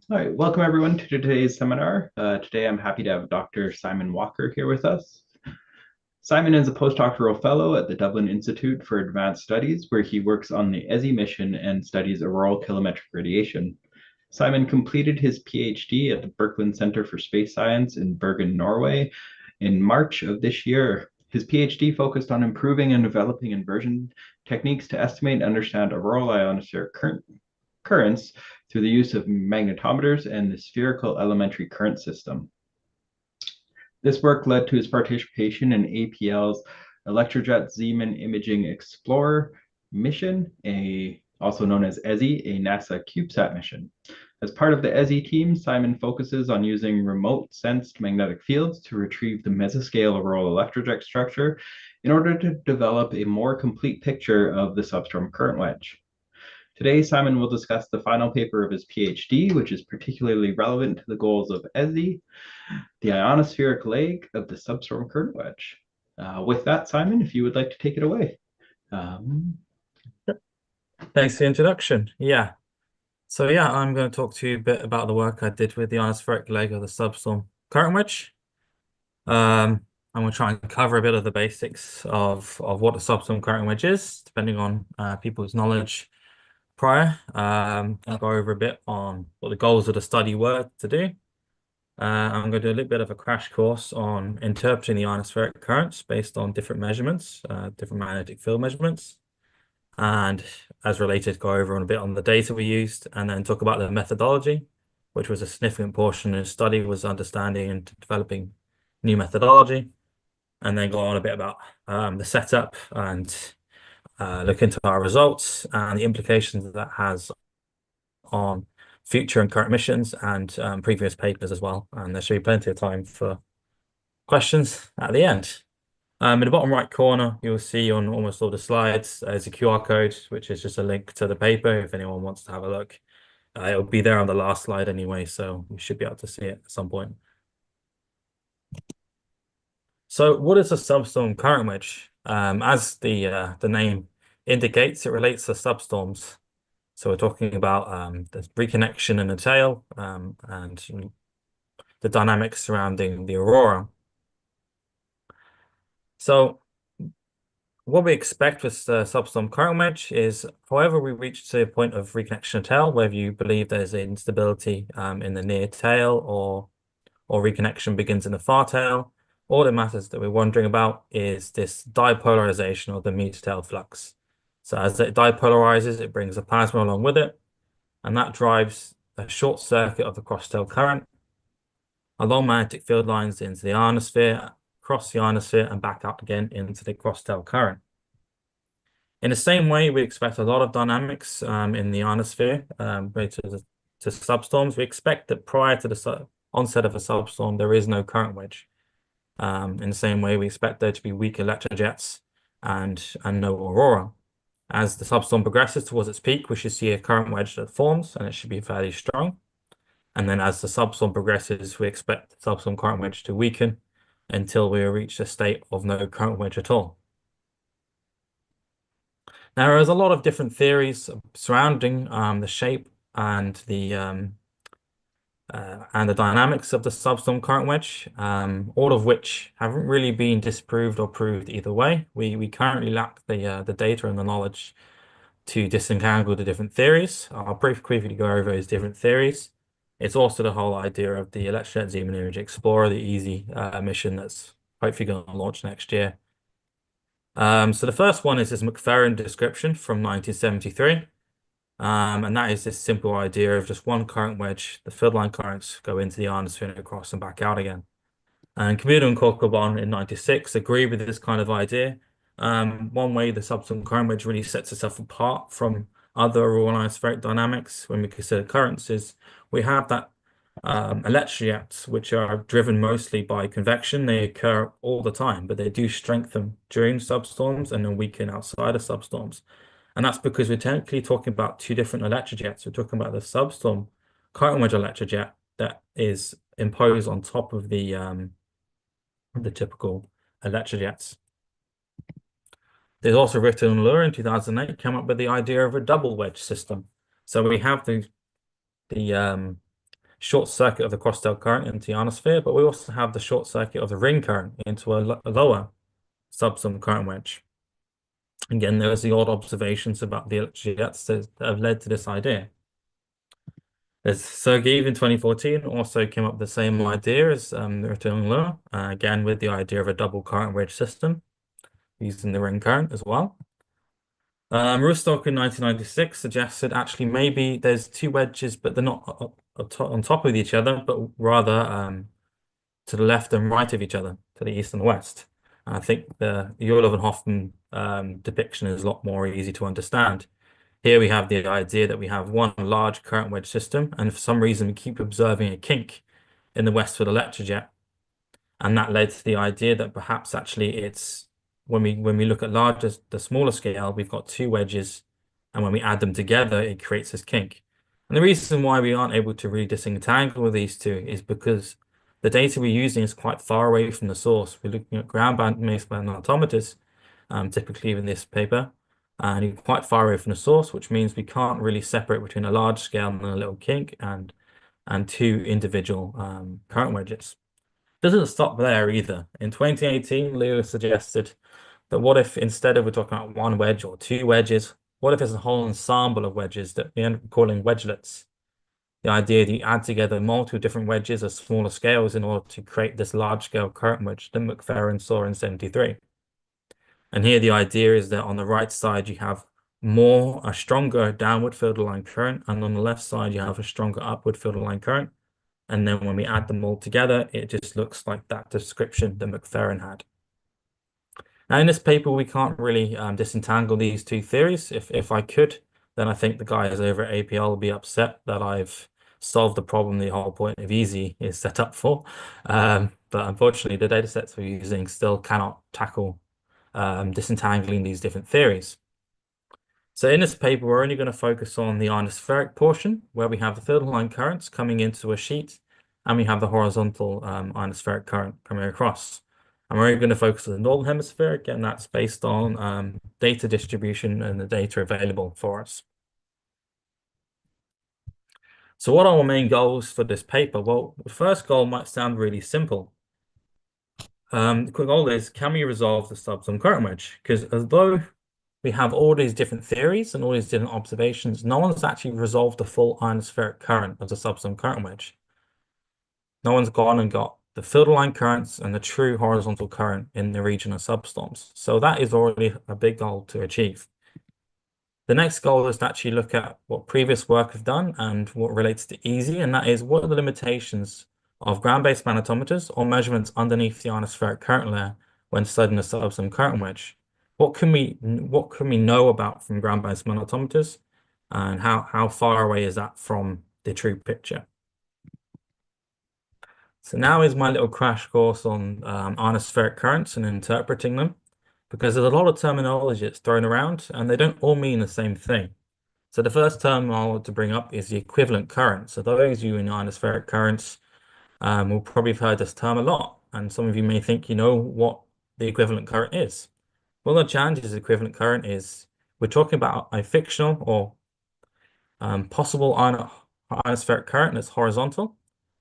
All right, welcome everyone to today's seminar. Today I'm happy to have Dr. Simon Walker here with us. Simon is a postdoctoral fellow at the Dublin Institute for Advanced Studies, where he works on the ESI mission and studies auroral kilometric radiation. Simon completed his PhD at the Birkeland Center for Space Science in Bergen, Norway, in March of this year. His PhD focused on improving and developing inversion techniques to estimate and understand auroral ionospheric currents through the use of magnetometers and the spherical elementary current system. This work led to his participation in APL's Electrojet Zeeman Imaging Explorer mission, also known as ESI, a NASA CubeSat mission. As part of the ESI team, Simon focuses on using remote sensed magnetic fields to retrieve the mesoscale auroral electrojet structure in order to develop a more complete picture of the substorm current wedge. Today, Simon will discuss the final paper of his PhD, which is particularly relevant to the goals of ESI, the ionospheric leg of the substorm current wedge. With that, Simon, if you would like to take it away. Thanks for the introduction. I'm going to talk to you a bit about the work I did with the ionospheric leg of the substorm current wedge. I'm going to try and cover a bit of the basics of what a substorm current wedge is, depending on people's knowledge prior. I'll go over a bit on what the goals of the study were to do. I'm going to do a little bit of a crash course on interpreting the ionospheric currents based on different measurements, different magnetic field measurements. And as related, go over on a bit on the data we used, and then talk about the methodology, which was a significant portion of the study, was understanding and developing new methodology, and then go on a bit about the setup and look into our results and the implications that has on future and current missions and previous papers as well. And there should be plenty of time for questions at the end. In the bottom right corner, you'll see on almost all the slides is a QR code, which is just a link to the paper if anyone wants to have a look. It'll be there on the last slide anyway, so you should be able to see it at some point. So what is a substorm current wedge? As the name indicates, it relates to substorms. So we're talking about the reconnection in the tail and the dynamics surrounding the aurora. So what we expect with the substorm current wedge is, however we reach to a point of reconnection of tail, whether you believe there's instability in the near tail or reconnection begins in the far tail, all that matters that we're wondering about is this dipolarization of the meter-tail flux. So as it dipolarizes, it brings a plasma along with it, and that drives a short circuit of the cross-tail current along magnetic field lines into the ionosphere, across the ionosphere, and back out again into the cross-tail current. In the same way, we expect a lot of dynamics in the ionosphere related to substorms. We expect that prior to the onset of a substorm, there is no current wedge. In the same way, we expect there to be weak electrojets and no aurora. As the substorm progresses towards its peak, we should see a current wedge that forms, and it should be fairly strong. And then as the substorm progresses, we expect the substorm current wedge to weaken until we reach a state of no current wedge at all. Now, there's a lot of different theories surrounding the shape and the dynamics of the substorm current wedge, all of which haven't really been disproved or proved either way. We currently lack the data and the knowledge to disentangle the different theories. I'll briefly go over those different theories. It's also the whole idea of the Electrojet Zeeman Imaging Explorer, the ESI mission that's hopefully going to launch next year. So the first one is this McFerrin description from 1973. And that is this simple idea of just one current wedge. The field line currents go into the ionosphere and across and back out again. And Commuter and Corcoran in 96 agree with this kind of idea. One way the substorm current wedge really sets itself apart from other auroral ionospheric dynamics when we consider currents is we have that electrojets, which are driven mostly by convection. They occur all the time, but they do strengthen during substorms and then weaken outside of substorms. And that's because we're technically talking about two different electrojets. We're talking about the substorm current wedge electrojet that is imposed on top of the typical electrojets. There's also Ritter and Lure in 2008 came up with the idea of a double wedge system. So we have the short circuit of the cross-tail current into the ionosphere, but we also have the short circuit of the ring current into a lower substorm current wedge. Again, there's the odd observations about the electric jets that have led to this idea. There's Sergeev in 2014 also came up with the same idea as the returning law, again with the idea of a double current wedge system using the ring current as well. Rostock in 1996 suggested actually maybe there's two wedges, but they're not on top of each other, but rather to the left and right of each other, to the east and the west. And I think the Euler and Hoffman depiction is a lot more easy to understand. Here we have the idea that we have one large current wedge system, and for some reason we keep observing a kink in the westward electrojet. And that led to the idea that perhaps actually it's when we look at the smaller scale, we've got two wedges, and when we add them together, it creates this kink. And the reason why we aren't able to really disentangle these two is because the data we're using is quite far away from the source. We're looking at ground-based magnetometers, typically in this paper, and you're quite far away from the source, which means we can't really separate between a large scale and a little kink and two individual current wedges. Doesn't stop there either. In 2018, Leo suggested that what if instead of we're talking about one wedge or two wedges, what if there's a whole ensemble of wedges that we end up calling wedgelets? The idea that you add together multiple different wedges of smaller scales in order to create this large scale current wedge that McFerrin saw in 73. And here the idea is that on the right side you have a stronger downward field line current, and on the left side you have a stronger upward field line current. And then when we add them all together, it just looks like that description that McFerrin had. Now in this paper, we can't really disentangle these two theories. If I could, then I think the guys over at APL will be upset that I've solved the problem the whole point of EASY is set up for. But unfortunately, the data sets we're using still cannot tackle disentangling these different theories. So in this paper, we're only going to focus on the ionospheric portion, where we have the field line currents coming into a sheet, and we have the horizontal ionospheric current coming across. And we're only going to focus on the northern hemisphere, and that's based on data distribution and the data available for us. So what are our main goals for this paper? Well, the first goal might sound really simple. The quick goal is, can we resolve the substorm current wedge? Because although we have all these different theories and all these different observations, no one's actually resolved the full ionospheric current of the substorm current wedge. No one's gone and got the field line currents and the true horizontal current in the region of substorms. So that is already a big goal to achieve. The next goal is to actually look at what previous work have done and what relates to EASY, and that is what are the limitations of ground-based magnetometers or measurements underneath the ionospheric current layer when studying the substorm current wedge. What can we know about from ground-based magnetometers, and how far away is that from the true picture? So now is my little crash course on ionospheric currents and interpreting them, because there's a lot of terminology that's thrown around and they don't all mean the same thing. So the first term I want to bring up is the equivalent current. So those of you in ionospheric currents will probably have heard this term a lot, and some of you may think you know what the equivalent current is. Well, the challenge is the equivalent current is we're talking about a fictional or possible ionospheric current that's horizontal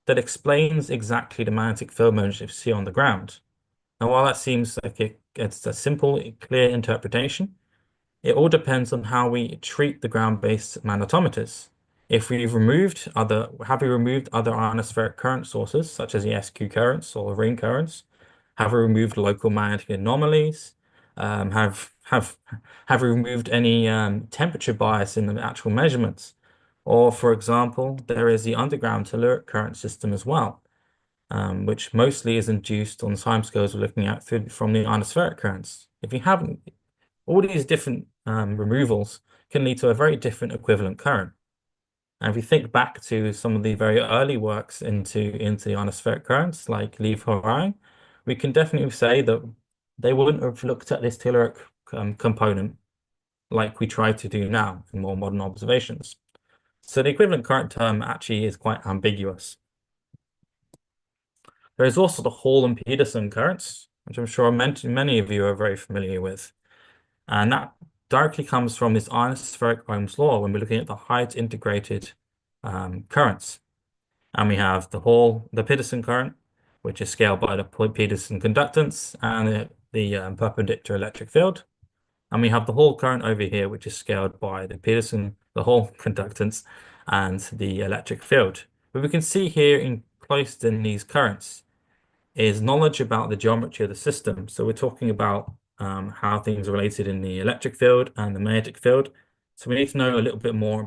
that explains exactly the magnetic field motions you see on the ground. Now, while that seems like it's a simple, clear interpretation, it all depends on how we treat the ground-based magnetometers. Have we removed other ionospheric current sources, such as the SQ currents or ring currents? Have we removed local magnetic anomalies? Have we removed any temperature bias in the actual measurements? Or, for example, there is the underground telluric current system as well, which mostly is induced on the timescales we're looking at from the ionospheric currents. If you haven't, all these different removals can lead to a very different equivalent current. And if we think back to some of the very early works into the ionospheric currents, like Leave Horai, we can definitely say that they wouldn't have looked at this telluric component like we try to do now in more modern observations. So the equivalent current term actually is quite ambiguous. There is also the Hall and Peterson currents, which I'm sure many of you are very familiar with. And that directly comes from this ionospheric Ohm's law when we're looking at the height integrated currents. And we have the Peterson current, which is scaled by the Peterson conductance and the perpendicular electric field. And we have the Hall current over here, which is scaled by the Hall conductance and the electric field. But we can see here enclosed in these currents is knowledge about the geometry of the system. So we're talking about how things are related in the electric field and the magnetic field. So we need to know a little bit more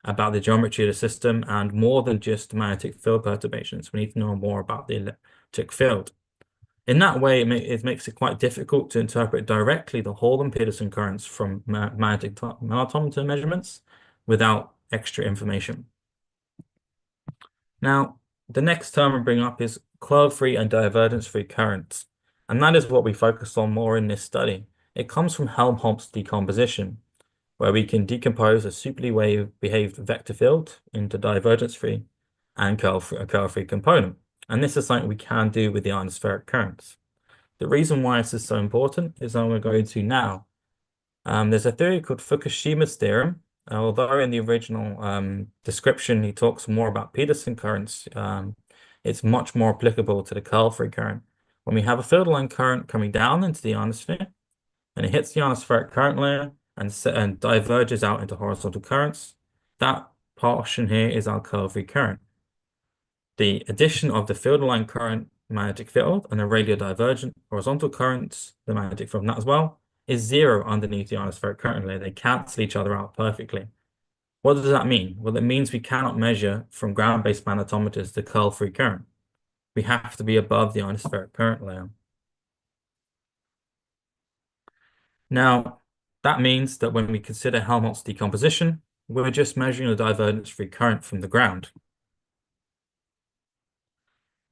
about the geometry of the system and more than just magnetic field perturbations. We need to know more about the electric field. In that way, it makes it quite difficult to interpret directly the Hall and Peterson currents from magnetic magnetometer measurements without extra information. Now, the next term we bring up is curl-free and divergence-free currents, and that is what we focus on more in this study. It comes from Helmholtz decomposition, where we can decompose a superly behaved vector field into divergence-free and curl-free component. And this is something we can do with the ionospheric currents. The reason why this is so important is I'm going to go into now. There's a theory called Fukushima's theorem. Although in the original description he talks more about Peterson currents, it's much more applicable to the curl-free current. When we have a field line current coming down into the ionosphere, and it hits the ionospheric current layer and diverges out into horizontal currents, that portion here is our curl-free current. The addition of the field line current magnetic field and the radial divergent horizontal currents, the magnetic field from that as well, is zero underneath the ionospheric current layer. They cancel each other out perfectly. What does that mean? Well, it means we cannot measure from ground-based magnetometers the curl-free current. We have to be above the ionospheric current layer. Now, that means that when we consider Helmholtz decomposition, we're just measuring the divergence-free current from the ground.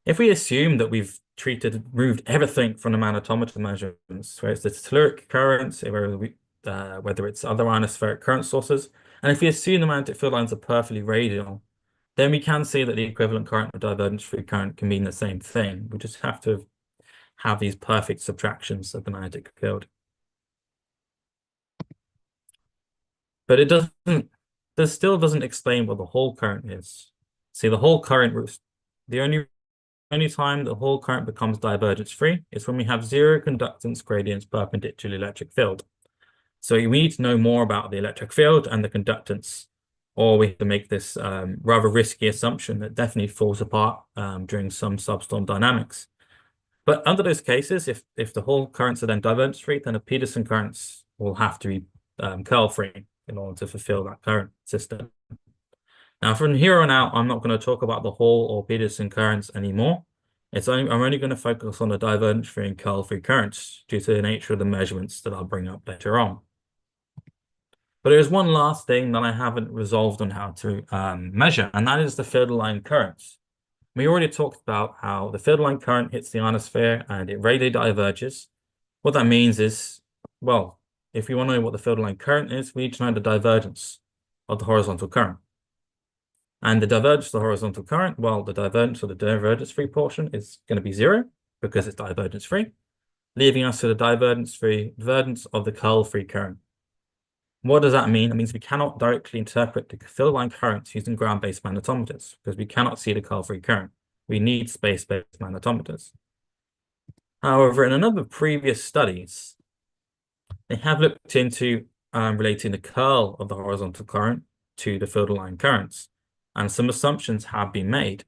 If we assume that we've removed everything from the magnetometer measurements, whether it's the telluric currents, whether it's other ionospheric current sources, and if we assume the magnetic field lines are perfectly radial, then we can see that the equivalent current of divergence-free current can mean the same thing. We just have to have these perfect subtractions of the magnetic field. But this still doesn't explain what the Hall current is. See, the Hall current, the only time the Hall current becomes divergence-free is when we have zero conductance gradients perpendicular to the electric field. So we need to know more about the electric field and the conductance, or we have to make this rather risky assumption that definitely falls apart during some substorm dynamics. But under those cases, if the Hall currents are then divergence-free, then the Peterson currents will have to be curl-free in order to fulfill that current system. Now, from here on out, I'm not going to talk about the Hall or Peterson currents anymore. I'm only going to focus on the divergence-free and curl-free currents due to the nature of the measurements that I'll bring up later on. But there's one last thing that I haven't resolved on how to measure, and that is the field line currents. We already talked about how the field line current hits the ionosphere and it radially diverges. What that means is, well, if we want to know what the field line current is, we need to know the divergence of the horizontal current. And the divergence of the horizontal current, well, the divergence of the divergence-free portion is going to be zero because it's divergence-free, leaving us to the divergence of the curl-free current. What does that mean? It means we cannot directly interpret the field line currents using ground-based magnetometers because we cannot see the curl-free current. We need space-based magnetometers. However, in a number of previous studies, they have looked into relating the curl of the horizontal current to the field line currents, and some assumptions have been made.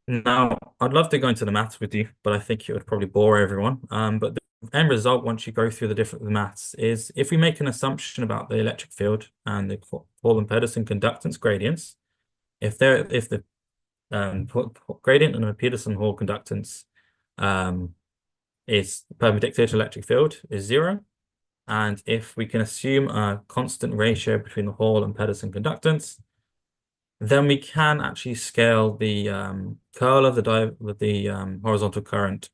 Now, I'd love to go into the maths with you, but I think it would probably bore everyone. But the end result, once you go through the maths, is if we make an assumption about the electric field and the Hall and Peterson conductance gradients, if the gradient and the Peterson Hall conductance is perpendicular to electric field is zero, and if we can assume a constant ratio between the Hall and Peterson conductance, then we can actually scale the curl of the horizontal current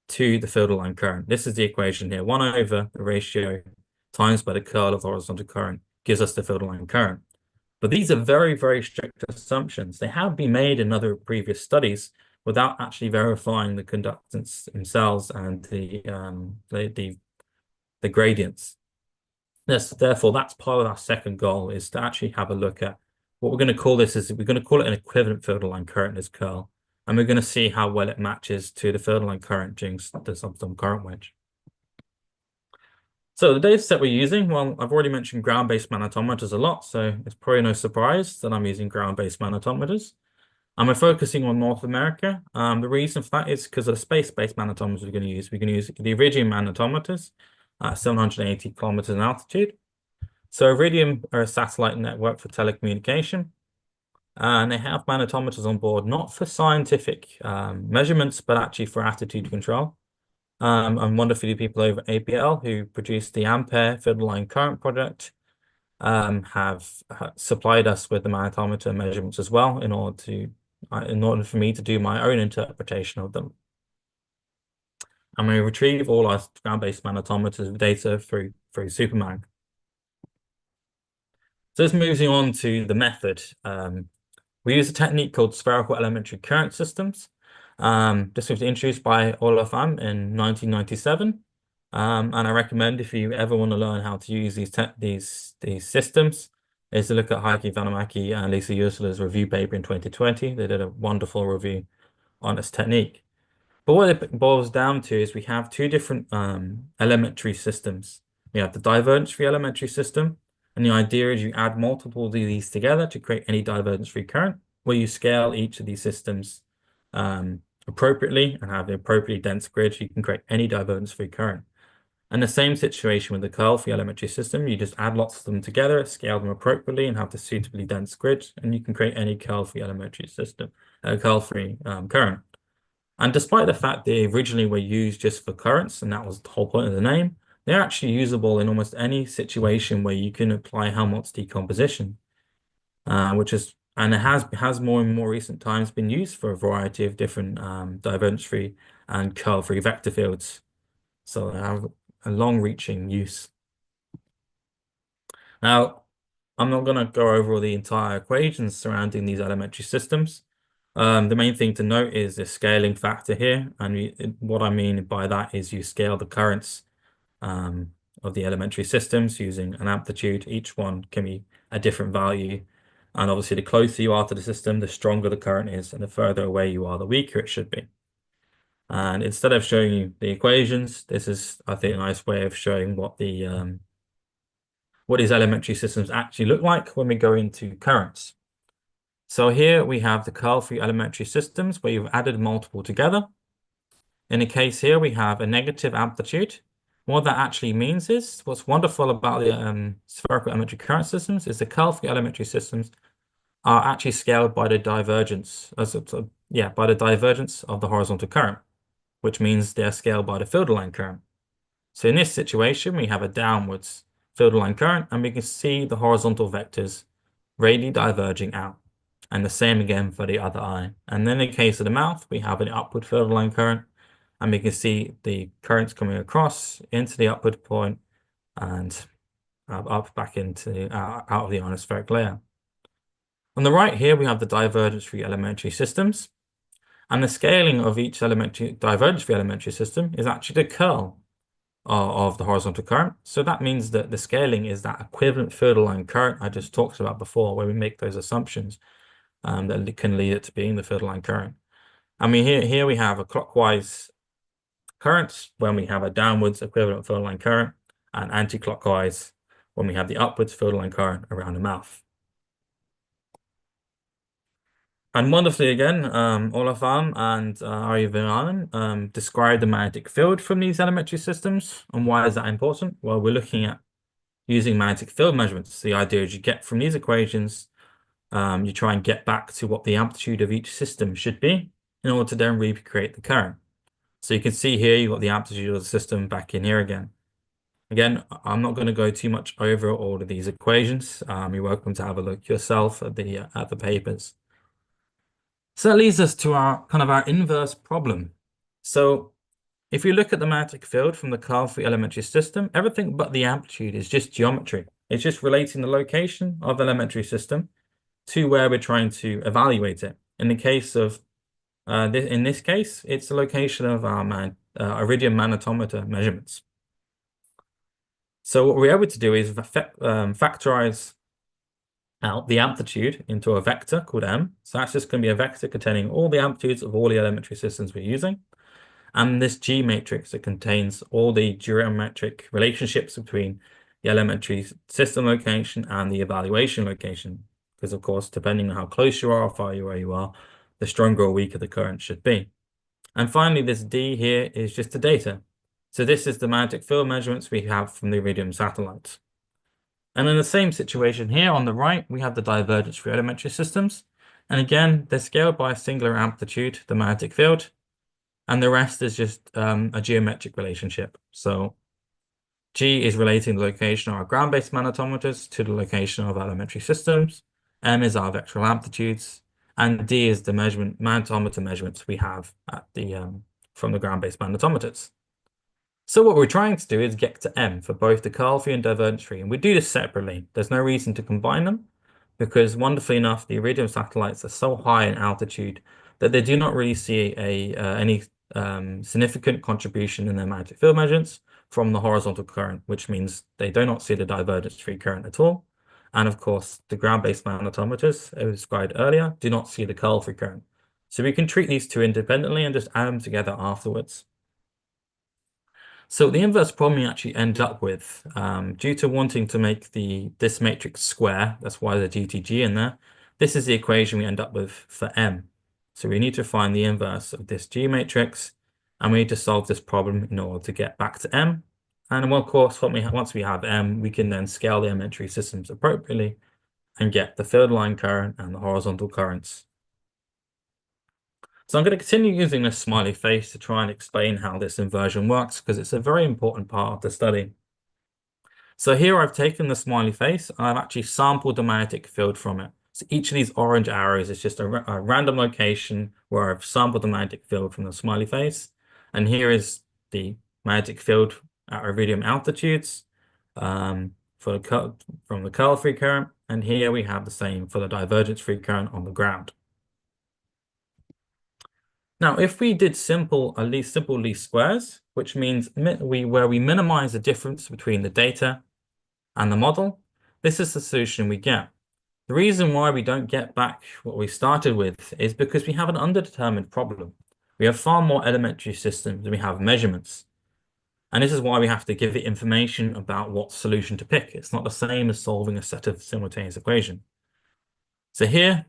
to the field line current. This is the equation here. 1 over the ratio times by the curl of the horizontal current gives us the field line current. But these are very, very strict assumptions. They have been made in other previous studies without actually verifying the conductance themselves and the gradients. Therefore, that's part of our second goal, is to actually have a look at what we're going to call this is we're going to call it an equivalent field line current as curl. And we're going to see how well it matches to the field line current during the substorm current wedge. So the data set we're using, well, I've already mentioned ground-based magnetometers a lot, so it's probably no surprise that I'm using ground-based magnetometers. And we're focusing on North America. The reason for that is because of the space-based magnetometers we're going to use. We're going to use the Iridium magnetometers at 780 kilometers in altitude. So Iridium are a satellite network for telecommunication. And they have magnetometers on board, not for scientific measurements, but actually for attitude control. And wonderfully, people over APL who produced the Ampere field line current project have supplied us with the magnetometer measurements as well in order for me to do my own interpretation of them. And we retrieve all our ground-based magnetometers data through SuperMag. So this moves you on to the method. We use a technique called spherical elementary current systems. This was introduced by Olaf in 1997. And I recommend if you ever want to learn how to use these systems, is to look at Heikki Vanamäki and Lisa Ursula's review paper in 2020. They did a wonderful review on this technique. But what it boils down to is we have two different elementary systems. We have the divergence-free elementary system, and the idea is you add multiple of these together to create any divergence-free current, where you scale each of these systems appropriately and have the appropriately dense grid. You can create any divergence-free current. And the same situation with the curl-free elementary system. You just add lots of them together, scale them appropriately, and have the suitably dense grid, and you can create any curl-free elementary system, curl-free current. And despite the fact they originally were used just for currents, and that was the whole point of the name, they're actually usable in almost any situation where you can apply Helmholtz decomposition, and it has more and more recent times been used for a variety of different divergence-free and curl-free vector fields. So they have a long-reaching use. Now, I'm not going to go over all the entire equations surrounding these elementary systems. The main thing to note is the scaling factor here. And what I mean by that is you scale the currents of the elementary systems using an amplitude. Each one can be a different value. And obviously, the closer you are to the system, the stronger the current is. And the further away you are, the weaker it should be. And instead of showing you the equations, this is, I think, a nice way of showing what these elementary systems actually look like when we go into currents. So here we have the curl-free elementary systems where you've added multiple together. In the case here, we have a negative amplitude. What that actually means is, what's wonderful about the spherical elementary current systems is the curl-free elementary systems are actually scaled by the divergence, by the divergence of the horizontal current, which means they're scaled by the field line current. So in this situation, we have a downwards field line current, and we can see the horizontal vectors radially diverging out. And the same again for the other eye. And then in the case of the mouth, we have an upward field line current, and we can see the currents coming across into the upward point and up back into out of the ionospheric layer. On the right here, we have the divergence-free elementary systems. And the scaling of each divergence-free elementary system is actually the curl of the horizontal current. So that means that the scaling is that equivalent field line current I just talked about before, where we make those assumptions that can lead it to being the field line current. I mean, here we have a clockwise current when we have a downwards equivalent field line current, and anti-clockwise when we have the upwards field line current around the mouth. And wonderfully again, Olaf and Ari Vananen describe the magnetic field from these elementary systems. And why is that important? Well, we're looking at using magnetic field measurements. The idea is you get from these equations, you try and get back to what the amplitude of each system should be in order to then recreate the current. So you can see here, you've got the amplitude of the system back in here again. Again, I'm not going to go too much over all of these equations. You're welcome to have a look yourself at the papers. So that leads us to our inverse problem. So if you look at the magnetic field from the curl-free elementary system, everything but the amplitude is just geometry. It's just relating the location of the elementary system to where we're trying to evaluate it. In the case of in this case, it's the location of our Iridium magnetometer measurements. So what we're able to do is factorize out the amplitude into a vector called M. So that's just going to be a vector containing all the amplitudes of all the elementary systems we're using. And this G matrix that contains all the geometric relationships between the elementary system location and the evaluation location. Because of course, depending on how close you are or far away you are, the stronger or weaker the current should be. And finally, this D here is just the data. So this is the magnetic field measurements we have from the Iridium satellites. And in the same situation here on the right, we have the divergence for elementary systems. And again, they're scaled by a singular amplitude, the magnetic field, and the rest is just a geometric relationship. So G is relating the location of our ground-based magnetometers to the location of elementary systems. M is our vectoral amplitudes, and D is the magnetometer measurements we have at from the ground-based magnetometers. So what we're trying to do is get to M for both the curl free and divergence free, and we do this separately. There's no reason to combine them because wonderfully enough, the Iridium satellites are so high in altitude that they do not really see any significant contribution in their magnetic field measurements from the horizontal current, which means they do not see the divergence free current at all. And of course, the ground-based magnetometers, as described earlier, do not see the curl free current. So we can treat these two independently and just add them together afterwards. So the inverse problem you actually end up with, due to wanting to make this matrix square, that's why there's a GTG in there, this is the equation we end up with for M. So we need to find the inverse of this G matrix, and we need to solve this problem in order to get back to M. And well, of course, once we have M, we can then scale the elementary systems appropriately and get the field line current and the horizontal currents. So I'm going to continue using this smiley face to try and explain how this inversion works because it's a very important part of the study. So here I've taken the smiley face and I've actually sampled the magnetic field from it. So each of these orange arrows is just a random location where I've sampled the magnetic field from the smiley face. And here is the magnetic field at iridium altitudes from the curl-free current. And here we have the same for the divergence-free current on the ground. Now, if we did simple least squares, which means where we minimize the difference between the data and the model, this is the solution we get. The reason why we don't get back what we started with is because we have an underdetermined problem. We have far more elementary systems than we have measurements. And this is why we have to give it information about what solution to pick. It's not the same as solving a set of simultaneous equations. So here,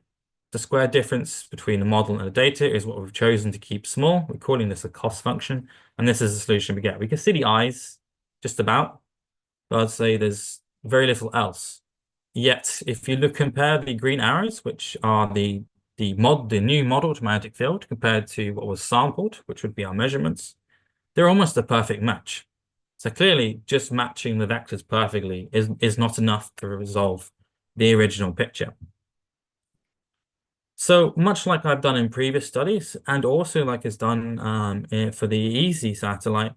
the square difference between the model and the data is what we've chosen to keep small. We're calling this a cost function, and this is the solution we get. We can see the eyes just about, but I'd say there's very little else. Yet, if you compare the green arrows, which are the new modeled magnetic field compared to what was sampled, which would be our measurements, they're almost a perfect match. So clearly, just matching the vectors perfectly is not enough to resolve the original picture. So much like I've done in previous studies, and also like is done for the EASY satellite,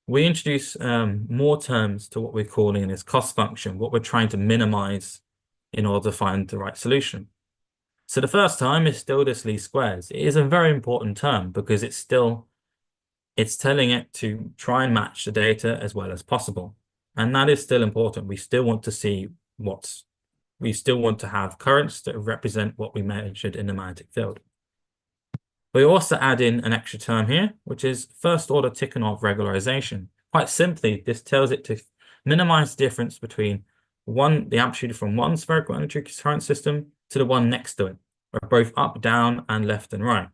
we introduce more terms to what we're calling this cost function, what we're trying to minimize in order to find the right solution. So the first term is still this least squares. It is a very important term because it's telling it to try and match the data as well as possible. And that is still important. We still want to see we still want to have currents that represent what we measured in the magnetic field. We also add in an extra term here, which is first order Tikhonov regularization. Quite simply, this tells it to minimize the difference between the amplitude from one spherical elementary current system to the one next to it, or both up, down, and left and right.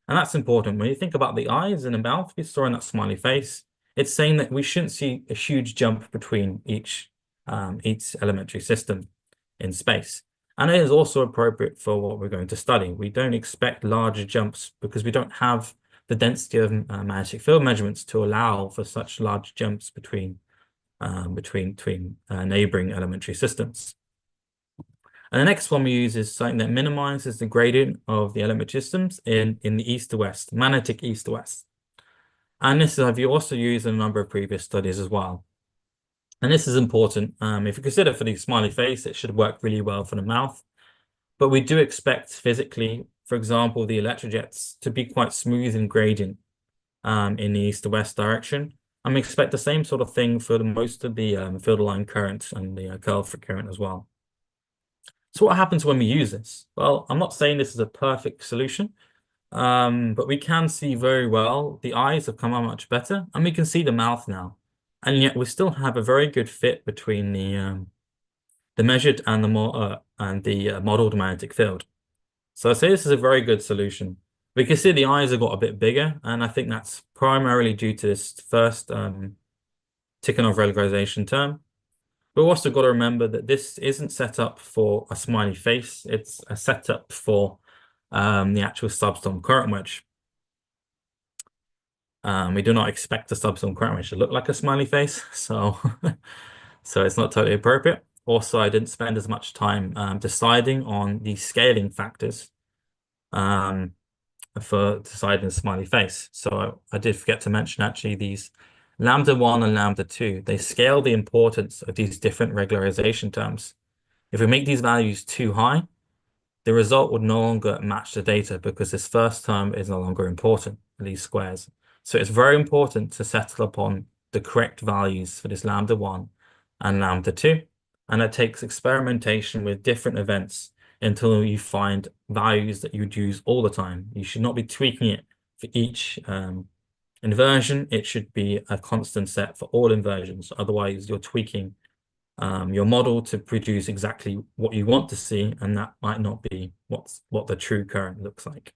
And that's important. When you think about the eyes and the mouth we saw in that smiley face, it's saying that we shouldn't see a huge jump between each elementary system in space. And it is also appropriate for what we're going to study. We don't expect larger jumps because we don't have the density of magnetic field measurements to allow for such large jumps between neighboring elementary systems. And the next one we use is something that minimizes the gradient of the elementary systems in the east to west, magnetic east to west. And this have you also used in a number of previous studies as well. And this is important. If you consider for the smiley face, it should work really well for the mouth. But we do expect physically, for example, the electrojets to be quite smooth and gradient in the east to west direction. And we expect the same sort of thing for most of the field line currents and the curl-free current as well. So what happens when we use this? Well, I'm not saying this is a perfect solution, but we can see very well. The eyes have come out much better, and we can see the mouth now. And yet we still have a very good fit between the measured and the modeled magnetic field. So I'd say this is a very good solution. We can see the eyes have got a bit bigger, and I think that's primarily due to this first Tikhonov regularization term. But we've also got to remember that this isn't set up for a smiley face. It's a setup for the actual substorm current wedge. We do not expect the substorm current wedge to look like a smiley face, so so it's not totally appropriate. Also, I didn't spend as much time deciding on the scaling factors um, for deciding the smiley face. So I did forget to mention actually these lambda 1 and lambda 2. They scale the importance of these different regularization terms. If we make these values too high, the result would no longer match the data because this first term is no longer important, these squares. So it's very important to settle upon the correct values for this lambda 1 and lambda 2. And it takes experimentation with different events until you find values that you would use all the time. You should not be tweaking it for each inversion. It should be a constant set for all inversions. Otherwise, you're tweaking your model to produce exactly what you want to see, and that might not be what the true current looks like.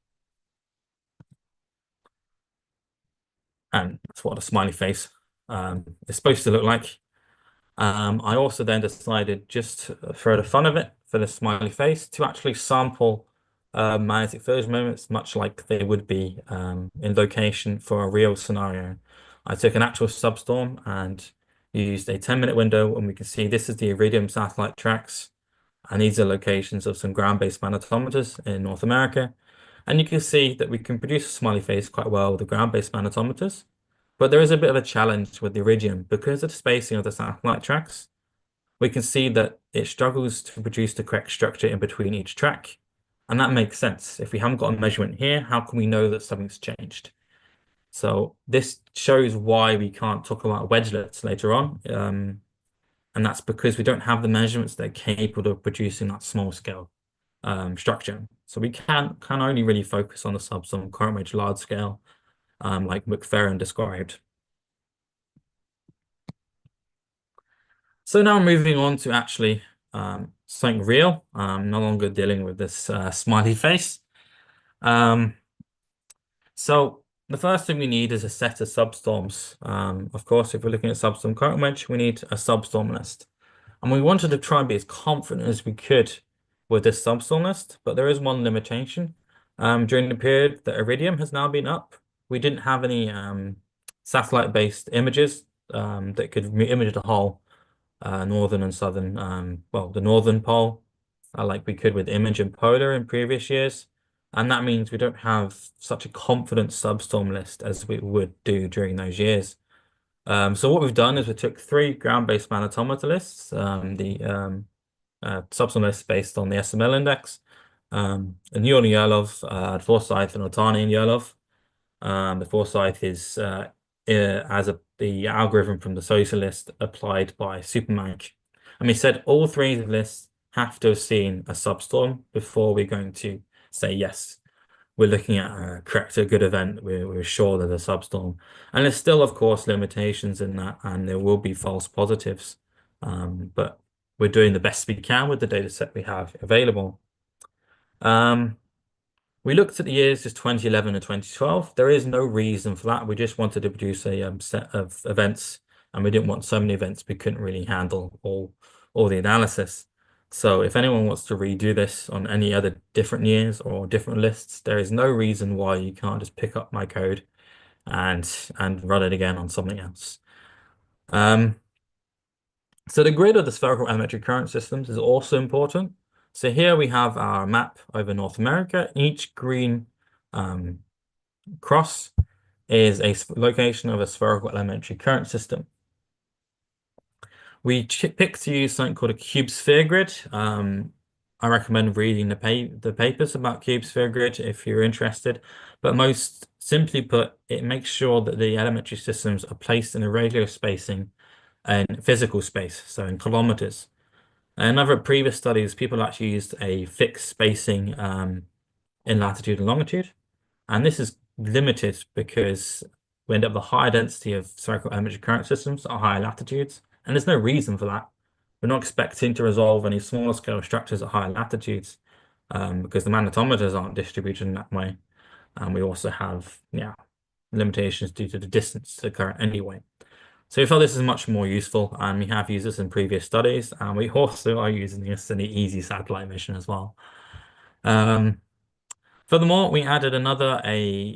And that's what a smiley face is supposed to look like. I also then decided, just for the fun of it, for the smiley face, to actually sample magnetic field moments, much like they would be in location for a real scenario. I took an actual substorm and used a 10-minute window, and we can see this is the Iridium satellite tracks, and these are locations of some ground-based magnetometers in North America. And you can see that we can produce a smiley face quite well with the ground-based magnetometers. But there is a bit of a challenge with the Iridium because of the spacing of the satellite tracks. We can see that it struggles to produce the correct structure in between each track. And that makes sense. If we haven't got a measurement here, how can we know that something's changed? So this shows why we can't talk about wedgelets later on. And that's because we don't have the measurements that are capable of producing that small scale structure. So we can only really focus on the substorm current wedge large scale, like McFerrin described. So now moving on to actually something real. No longer dealing with this smiley face. So the first thing we need is a set of substorms. Of course, if we're looking at substorm current wedge, we need a substorm list. And we wanted to try and be as confident as we could with this substorm list, but there is one limitation. During the period that Iridium has now been up, we didn't have any satellite-based images that could image the whole northern and southern, well, the northern pole, like we could with Image and Polar in previous years. And that means we don't have such a confident substorm list as we would do during those years. So what we've done is we took 3 ground-based magnetometer lists, the substorm list based on the SML index, and Newell and Yelov, Forsyth and Otani and Yelov. The Forsyth is the algorithm from the socialist applied by Supermag. And we said all 3 lists have to have seen a substorm before we're going to say yes. We're looking at a good event. We're sure there's a substorm, and there's still, of course, limitations in that, and there will be false positives. But we're doing the best we can with the data set we have available. We looked at the years just 2011 and 2012. There is no reason for that. We just wanted to produce a set of events, and we didn't want so many events we couldn't really handle all the analysis. So if anyone wants to redo this on any other different years or different lists, there is no reason why you can't just pick up my code and run it again on something else. So the grid of the spherical elementary current systems is also important. So here we have our map over North America. Each green cross is a location of a spherical elementary current system. We picked to use something called a cube sphere grid. I recommend reading the papers about cube sphere grid if you're interested. But most simply put, it makes sure that the elementary systems are placed in a regular spacing and physical space, so in kilometers. In other previous studies, people actually used a fixed spacing in latitude and longitude. And this is limited because we end up with a higher density of spherical elementary current systems at higher latitudes. And there's no reason for that. We're not expecting to resolve any smaller scale structures at higher latitudes because the magnetometers aren't distributed in that way. And we also have, yeah, limitations due to the distance to the current anyway. So we felt this is much more useful, and we have used this in previous studies, and we also are using this in the EASY satellite mission as well. Um, Furthermore, we added another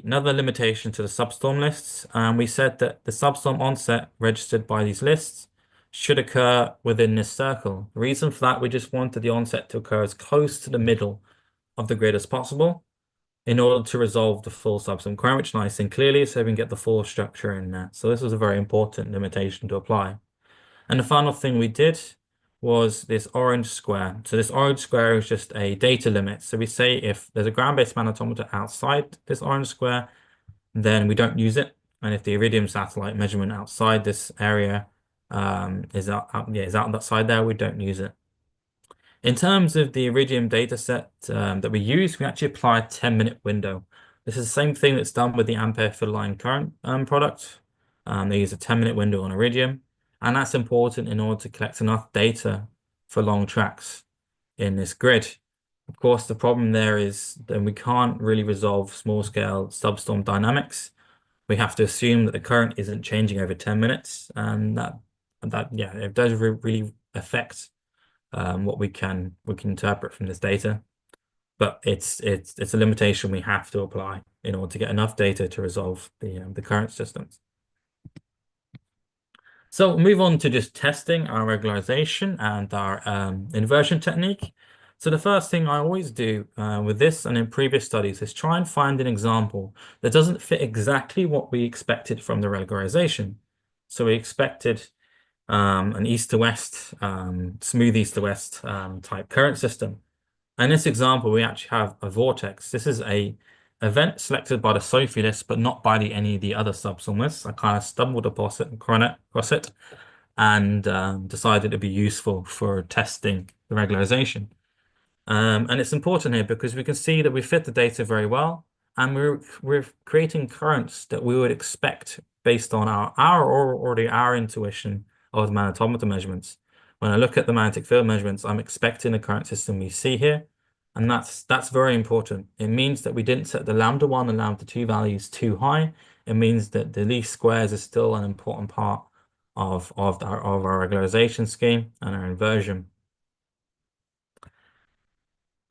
limitation to the substorm lists, and we said that the substorm onset registered by these lists should occur within this circle. The reason for that, we just wanted the onset to occur as close to the middle of the grid as possible in order to resolve the full substorm current, which nice and clearly so we can get the full structure in there. So this was a very important limitation to apply. And the final thing we did was this orange square. So this orange square is just a data limit. So we say if there's a ground-based magnetometer outside this orange square, then we don't use it. And if the Iridium satellite measurement outside this area is out that side there, we don't use it. In terms of the Iridium dataset that we use, we actually apply a 10-minute window. This is the same thing that's done with the ampere field line current product. They use a 10-minute window on Iridium, and that's important in order to collect enough data for long tracks in this grid. Of course, the problem there is that we can't really resolve small-scale substorm dynamics. We have to assume that the current isn't changing over 10 minutes, and it does really affect what we can interpret from this data. But it's a limitation we have to apply in order to get enough data to resolve the current systems. So we'll move on to just testing our regularization and our inversion technique. So the first thing I always do with this and in previous studies is try and find an example that doesn't fit exactly what we expected from the regularization. So we expected an east to west, smooth east to west type current system. In this example, we actually have a vortex. This is a event selected by the SOFI list, but not by any of the other substorm lists. I kind of stumbled across it and decided it'd be useful for testing the regularization. And it's important here because we can see that we fit the data very well, and we're creating currents that we would expect based on our intuition of the magnetometer measurements. When I look at the magnetic field measurements, I'm expecting the current system we see here, and that's very important. It means that we didn't set the lambda1 and lambda2 values too high. It means that the least squares is still an important part of our regularization scheme and our inversion.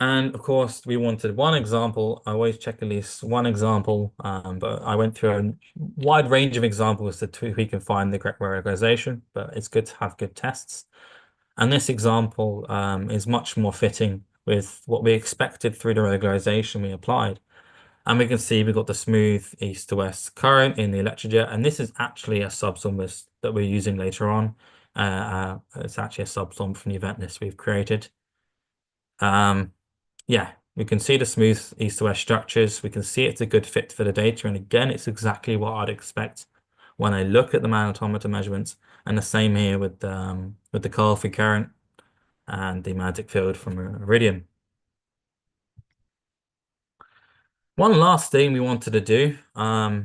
And of course, we wanted one example. I always check at least one example, but I went through a wide range of examples to we can find the correct regularization, but it's good to have good tests. And this example is much more fitting with what we expected through the regularization we applied. And we can see we've got the smooth east to west current in the electric jet, and this is actually a substorm list that we're using later on. It's actually a substorm from the event list we've created. Yeah, we can see the smooth east to west structures. We can see it's a good fit for the data. And again, it's exactly what I'd expect when I look at the magnetometer measurements. And the same here with the coil-free current and the magnetic field from Iridium. One last thing we wanted to do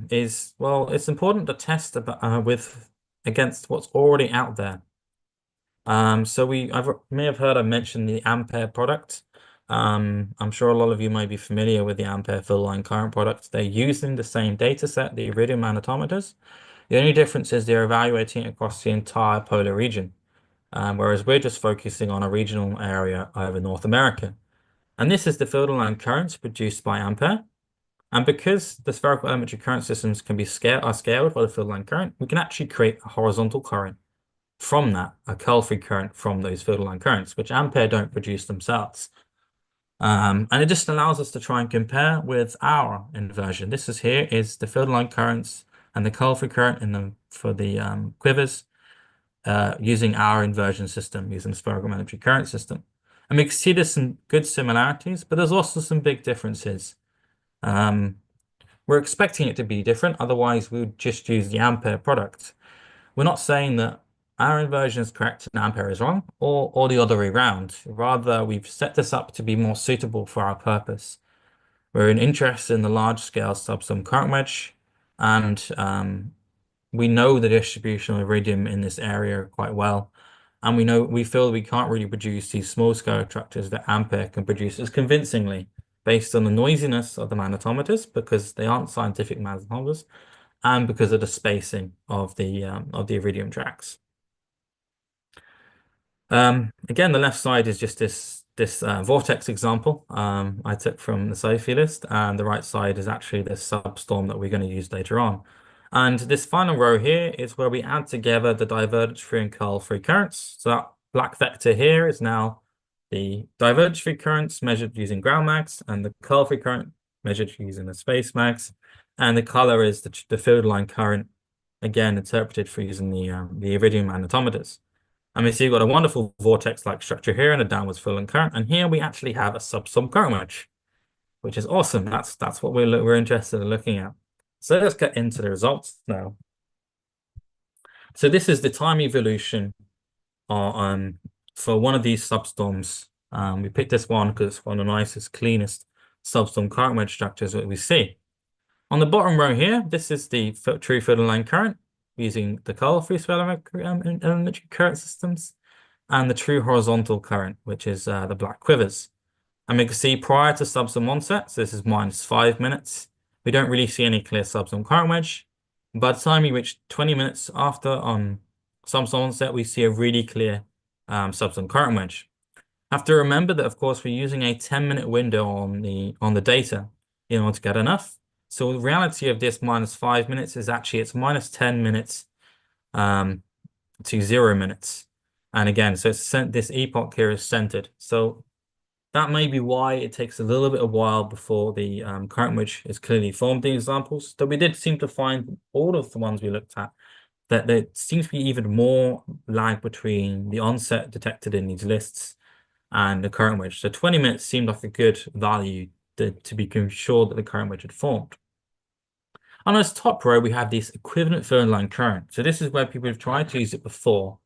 is, well, it's important to test against what's already out there. So I may have heard I mentioned the ampere product. I'm sure a lot of you may be familiar with the ampere field line current product. They're using the same data set, the Iridium magnetometers. The only difference is they're evaluating across the entire polar region, whereas we're just focusing on a regional area over North America. And this is the field line currents produced by ampere. And because the spherical elementary current systems can be scaled by the field line current, we can actually create a horizontal current from that, a curl-free current from those field line currents, which ampere don't produce themselves. And it just allows us to try and compare with our inversion. This is the field line currents and the curl-free current for the quivers using our inversion system, using the spherical elementary current system. And we can see there's some good similarities, but there's also some big differences. We're expecting it to be different, otherwise we would just use the ampere product. We're not saying that our inversion is correct and ampere is wrong, or the other way around. Rather, we've set this up to be more suitable for our purpose. We're interested in the large-scale substorm current wedge, and we know the distribution of iridium in this area quite well. And we feel we can't really produce these small-scale structures that ampere can produce as convincingly based on the noisiness of the magnetometers, because they aren't scientific magnetometers, and because of the spacing of the iridium tracks. Again, the left side is just this vortex example I took from the SOFI list, and the right side is actually this substorm that we're going to use later on. And this final row here is where we add together the divergence-free and curl-free currents. So that black vector here is now the divergence-free currents measured using ground mags, and the curl-free current measured using the space mags. And the color is the field line current, again interpreted for using the iridium magnetometers. And we see we've got a wonderful vortex-like structure here and a downwards field line current. And here we actually have a substorm current wedge, which is awesome. That's what we're interested in looking at. So let's get into the results now. So this is the time evolution for one of these substorms. We picked this one because it's one of the nicest, cleanest substorm current wedge structures that we see. On the bottom row here, this is the true field line current using the curl-free elementary current systems, and the true horizontal current, which is the black quivers. And we can see prior to substorm onset, so this is -5 minutes, we don't really see any clear substorm current wedge. By the time we reach 20 minutes after substorm onset, we see a really clear substorm current wedge. Have to remember that, of course, we're using a 10-minute window on the data in order to get enough. So the reality of this -5 minutes is actually it's -10 minutes to 0 minutes. And again, so this epoch here is centered. So that may be why it takes a little bit of while before the current wedge is clearly formed in examples. But we did seem to find all of the ones we looked at that there seems to be even more lag between the onset detected in these lists and the current wedge. So 20 minutes seemed like a good value to be sure that the current wedge had formed. On this top row, we have this equivalent field line current. So this is where people have tried to use it before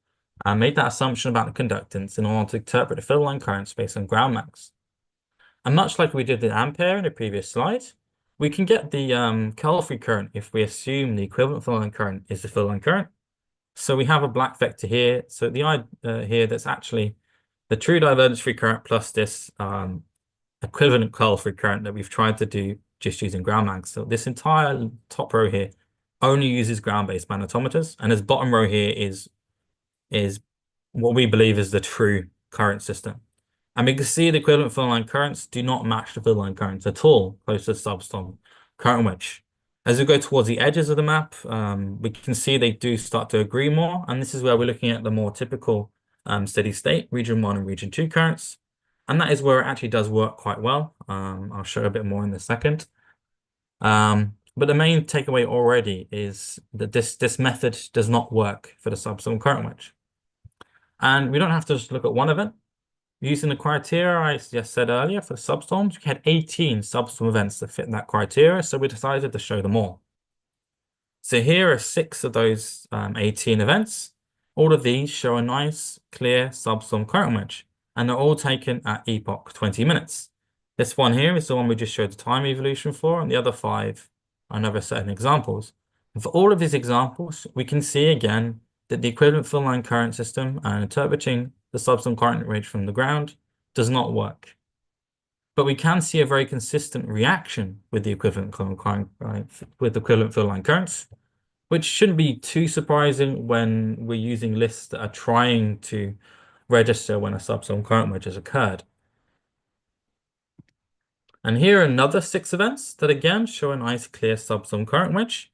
and made that assumption about the conductance in order to interpret the field line currents based on ground mags. And much like we did with ampere in the previous slide, we can get the curl-free current if we assume the equivalent field line current is the field line current. So we have a black vector here. So the here that's actually the true divergence-free current plus this equivalent curl-free current that we've tried to do just using ground mags. So this entire top row here only uses ground-based magnetometers, and this bottom row here is what we believe is the true current system. And we can see the equivalent field line currents do not match the field line currents at all close to the substorm current wedge. As we go towards the edges of the map, we can see they do start to agree more, and this is where we're looking at the more typical steady state, region 1 and region 2 currents. And that is where it actually does work quite well. I'll show a bit more in a second. But the main takeaway already is that this method does not work for the substorm current wedge. And we don't have to just look at one event. Using the criteria I just said earlier for substorms, we had 18 substorm events that fit that criteria, so we decided to show them all. So here are 6 of those 18 events. All of these show a nice, clear substorm current wedge, and they're all taken at epoch 20 minutes. This one here is the one we just showed the time evolution for, and the other 5 are another set of examples. And for all of these examples, we can see again that the equivalent field line current system and interpreting the substorm current wedge from the ground does not work. But we can see a very consistent reaction with the equivalent field line currents, which shouldn't be too surprising when we're using lists that are trying to register when a substorm current wedge has occurred. And here are another 6 events that again show a nice clear substorm current wedge.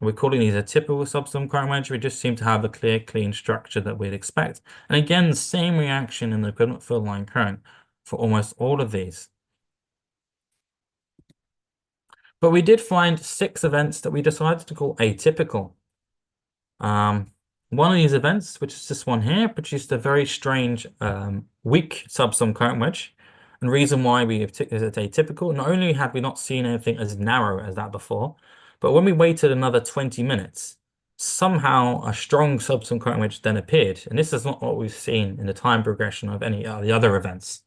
We're calling these a typical substorm current wedge. We just seem to have a clear, clean structure that we'd expect. And again, the same reaction in the equivalent field line current for almost all of these. But we did find 6 events that we decided to call atypical. One of these events, which is this one here, produced a very strange, weak substorm current wedge. And the reason why we have it as atypical, not only had we not seen anything as narrow as that before, but when we waited another 20 minutes, somehow a strong substorm current wedge then appeared. And this is not what we've seen in the time progression of any of the other events.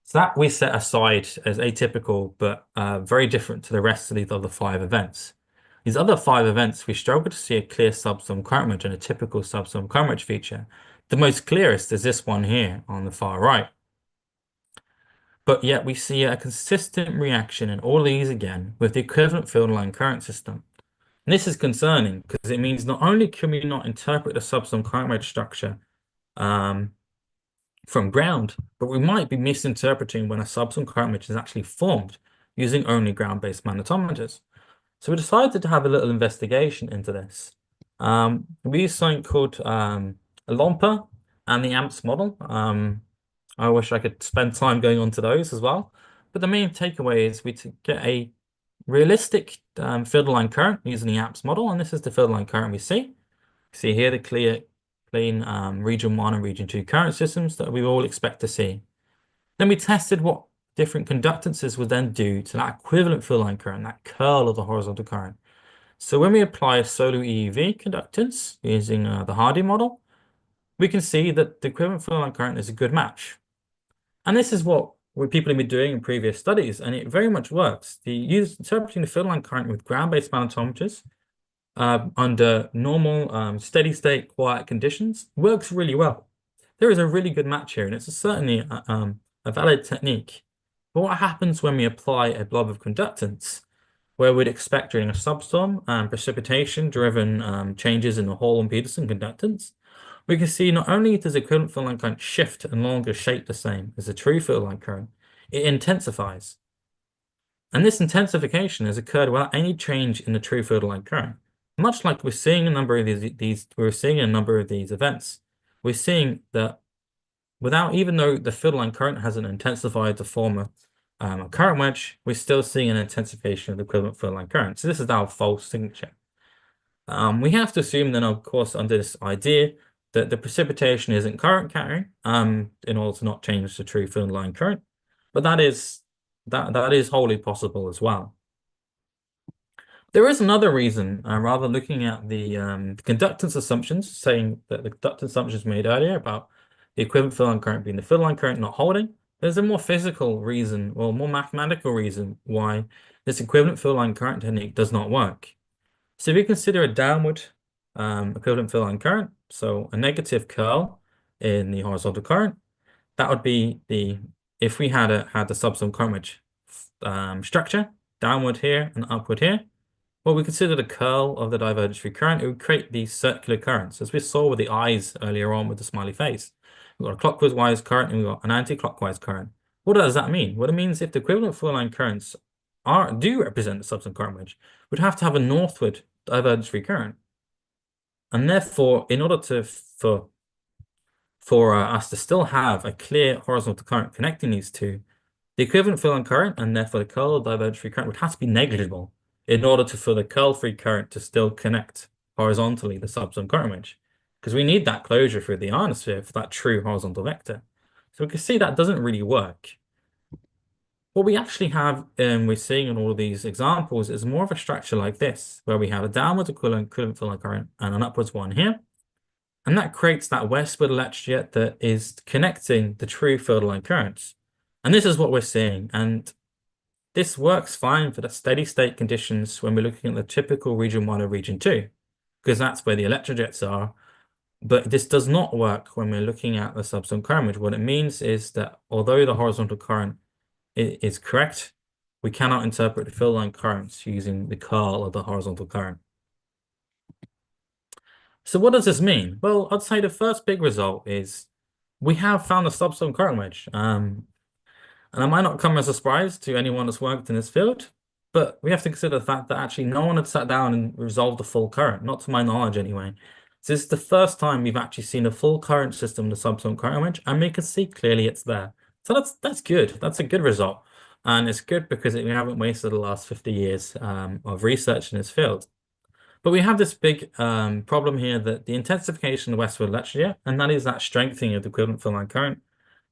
So that we set aside as atypical, but very different to the rest of these other 5 events. These other 5 events, we struggle to see a clear substorm current wedge and a typical substorm current wedge feature. The most clearest is this one here on the far right. But yet we see a consistent reaction in all these again with the equivalent field line current system. And this is concerning because it means not only can we not interpret the substorm current wedge structure from ground, but we might be misinterpreting when a substorm current wedge is actually formed using only ground-based magnetometers. So we decided to have a little investigation into this. We used something called a LOMPA and the AMPS model. I wish I could spend time going on to those as well. But the main takeaway is we get a realistic field line current using the AMPS model, and this is the field line current we see. See here the clean region 1 and region 2 current systems that we all expect to see. Then we tested what different conductances would then do to that equivalent field line current, that curl of the horizontal current. So when we apply a solar EUV conductance using the Hardy model, we can see that the equivalent field line current is a good match. And this is what people have been doing in previous studies, and it very much works. Interpreting the field line current with ground-based magnetometers under normal steady state quiet conditions works really well. There is a really good match here, and it's certainly a valid technique. But what happens when we apply a blob of conductance, where we'd expect during a substorm precipitation-driven changes in the Hall and Peterson conductance, we can see not only does the equivalent field line current shift and no longer shape the same as the true field line current, it intensifies. And this intensification has occurred without any change in the true field line current. Much like we're seeing a number of these events, we're seeing that even though the field line current hasn't intensified to form a current wedge, we're still seeing an intensification of the equivalent field line current. So this is our false signature. We have to assume then, of course, under this idea that the precipitation isn't current carrying in order to not change the true field line current, but that is wholly possible as well. There is another reason, rather looking at the conductance assumptions, saying that the conductance assumptions made earlier about the equivalent field line current being the field line current not holding, there's a more physical reason, or more mathematical reason why this equivalent field line current technique does not work. So if you consider a downward equivalent field line current, so a negative curl in the horizontal current, that would be if we had the substorm current wedge structure, downward here and upward here, well, we consider the curl of the divergence free current, it would create these circular currents, as we saw with the eyes earlier on with the smiley face. We've got a clockwise current and we've got an anti-clockwise current. What does that mean? Well, it means if the equivalent field line currents do represent the substorm current wedge, we'd have to have a northward divergence free current. And therefore, in order for us to still have a clear horizontal current connecting these two, the equivalent field line current and therefore the curl of divergence free current would have to be negligible in order for the curl-free current to still connect horizontally the substorm current wedge, because we need that closure through the ionosphere for that true horizontal vector. So we can see that doesn't really work. What we actually have, and we're seeing in all of these examples, is more of a structure like this, where we have a downward equivalent field line current and an upwards one here. And that creates that westward electrojet that is connecting the true field line currents. And this is what we're seeing. And this works fine for the steady state conditions when we're looking at the typical region 1 or region 2, because that's where the electrojets are. But this does not work when we're looking at the substorm current wedge. What it means is that although the horizontal current is correct, we cannot interpret the field line currents using the curl of the horizontal current. So what does this mean? Well, I'd say the first big result is we have found a substorm current wedge. And it might not come as a surprise to anyone that's worked in this field, but we have to consider the fact that actually no one had sat down and resolved the full current, not to my knowledge anyway. So this is the first time we've actually seen a full current system in the substorm current wedge, and we can see clearly it's there. So that's good. That's a good result. And it's good because we haven't wasted the last 50 years of research in this field. But we have this big problem here that the intensification of the westward electrojet, and that is that strengthening of the equivalent field line current,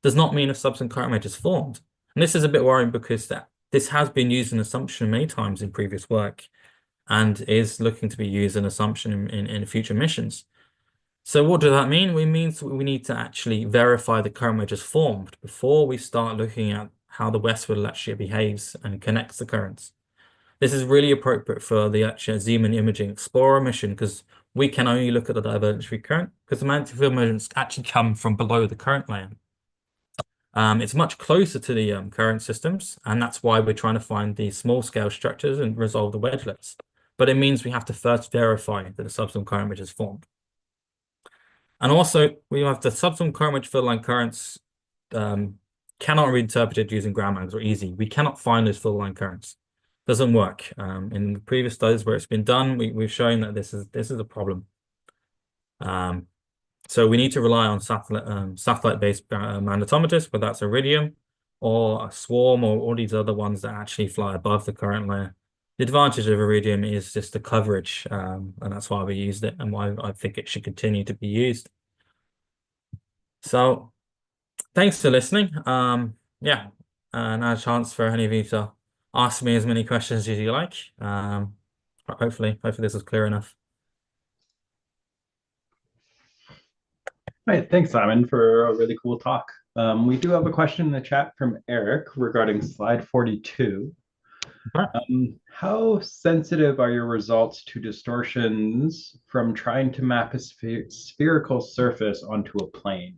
does not mean a substorm current wedge is formed. And this is a bit worrying because this has been used as an assumption many times in previous work. and is looking to be used in assumption in future missions. So what does that mean? It means we need to actually verify the current wedge is formed before we start looking at how the westward actually behaves and connects the currents. This is really appropriate for the actual Zeeman Imaging Explorer mission because we can only look at the divergent free current because the magnetic field measurements actually come from below the current layer. It's much closer to the current systems, and that's why we're trying to find the small scale structures and resolve the wedgelets. But it means we have to first verify that the substorm current wedge is formed. And also, we have the substorm current wedge field line currents cannot be interpreted using ground magnets or easy. We cannot find those field line currents. Doesn't work. In the previous studies where it's been done, we've shown that this is a problem. So we need to rely on satellite-based magnetometers, whether that's Iridium or a Swarm or all these other ones that actually fly above the current layer. The advantage of Iridium is just the coverage, and that's why we used it and why I think it should continue to be used. So thanks for listening. Yeah, now a chance for any of you to ask me as many questions as you like. Hopefully this was clear enough. Right, thanks, Simon, for a really cool talk. We do have a question in the chat from Eric regarding slide 42. How sensitive are your results to distortions from trying to map a spherical surface onto a plane?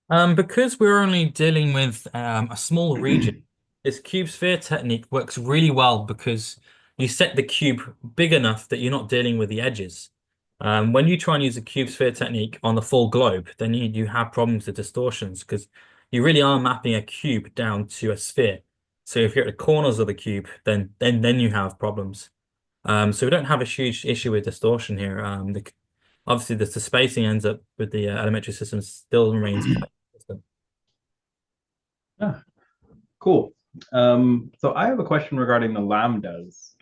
Because we're only dealing with a small region, this cube sphere technique works really well because you set the cube big enough that you're not dealing with the edges. When you try and use a cube sphere technique on the full globe, then you have problems with distortions because you really are mapping a cube down to a sphere. So if you're at the corners of the cube, then you have problems. So we don't have a huge issue with distortion here. Obviously, the spacing ends up with the elementary system still remains quite consistent. Ah, cool. So I have a question regarding the lambdas.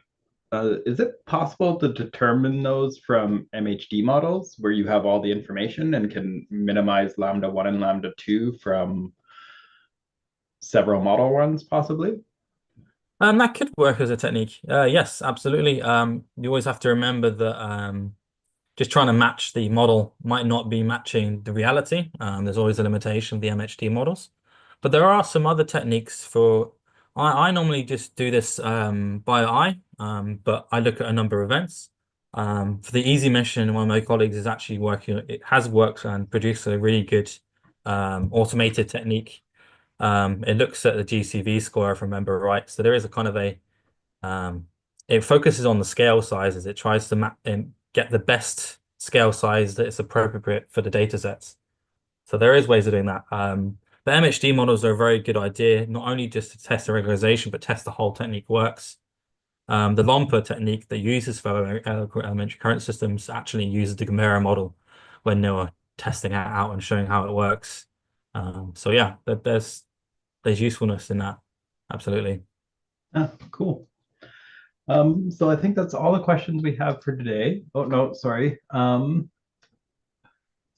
Is it possible to determine those from MHD models where you have all the information and can minimize lambda 1 and lambda 2 from several model runs, possibly? That could work as a technique. Yes, absolutely. You always have to remember that just trying to match the model might not be matching the reality. There's always a limitation of the MHD models. But there are some other techniques for, I normally just do this by eye, but I look at a number of events. For the easy mission, one of my colleagues is actually working, it has worked and produced a really good automated technique. It looks at the GCV score, if I remember right. So there is a kind of a, it focuses on the scale sizes. It tries to map and get the best scale size that is appropriate for the data sets. So there is ways of doing that. The MHD models are a very good idea, not only just to test the regularization, but test the whole technique works. The LOMPA technique that uses for elementary current systems actually uses the Gamera model when they were testing it out and showing how it works. So yeah, there's usefulness in that. Absolutely. Ah, cool. So I think that's all the questions we have for today. Oh, no, sorry.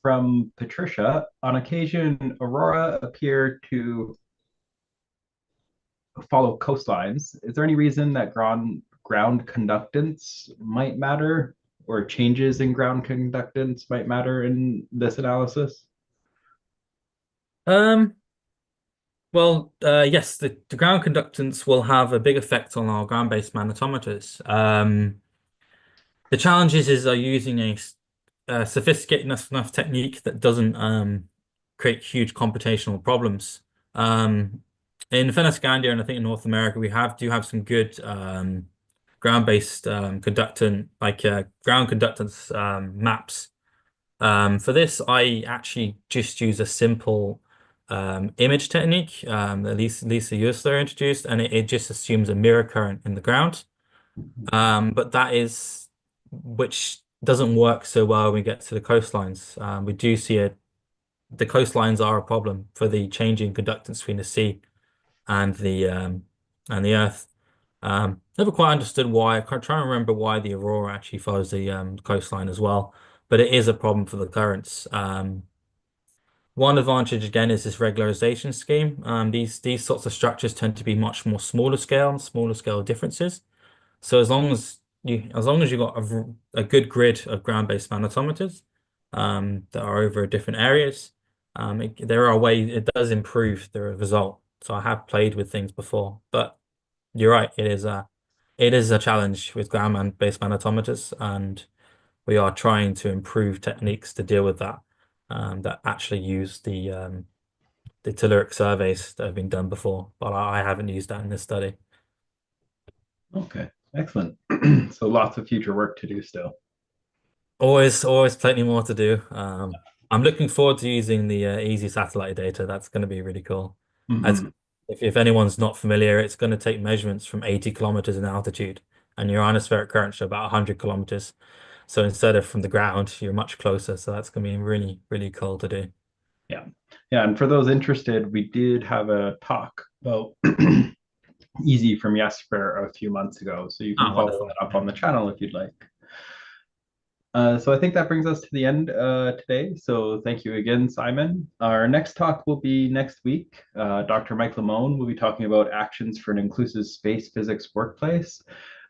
From Patricia, on occasion, aurora appear to follow coastlines. Is there any reason that ground conductance might matter or changes in ground conductance might matter in this analysis? Um, well, yes, the ground conductance will have a big effect on our ground-based magnetometers. The challenge is using a sophisticated enough technique that doesn't create huge computational problems. In Fennoscandia and I think in North America, we do have some good ground-based conductant, like ground conductance maps. For this, I actually just use a simple image technique that Lisa Eusler introduced, and it just assumes a mirror current in the ground. But that is, which doesn't work so well when we get to the coastlines. We do see the coastlines are a problem for the changing conductance between the sea and the earth. Never quite understood why. I can't try and remember why the aurora actually follows the coastline as well, but it is a problem for the currents. One advantage again is this regularization scheme. These sorts of structures tend to be much more smaller scale differences. So as long as you got a good grid of ground-based magnetometers that are over different areas, there are ways it does improve the result. So I have played with things before, but you're right, it is a challenge with ground-based magnetometers, and we are trying to improve techniques to deal with that that actually use the telluric surveys that have been done before, but I haven't used that in this study. Okay, excellent. So lots of future work to do still. Always plenty more to do. I'm looking forward to using the easy satellite data. That's going to be really cool. As Hmm. if anyone's not familiar, it's going to take measurements from 80 kilometers in altitude, and your ionospheric currents are about 100 kilometers. So instead of from the ground, you're much closer. So that's going to be really cool to do. Yeah. Yeah. And for those interested, we did have a talk about Easy from Jesper a few months ago. So you can Oh, follow wonderful. that up on the channel if you'd like. So I think that brings us to the end today. So thank you again, Simon. Our next talk will be next week. Dr. Mike Lamone will be talking about actions for an inclusive space physics workplace.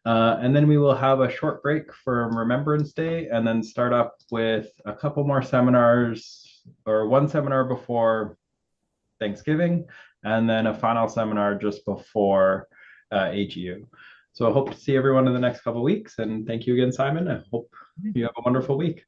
And then we will have a short break for Remembrance Day and then start up with a couple more seminars or one seminar before Thanksgiving and then a final seminar just before AGU. So I hope to see everyone in the next couple of weeks. And thank you again, Simon. I hope you have a wonderful week.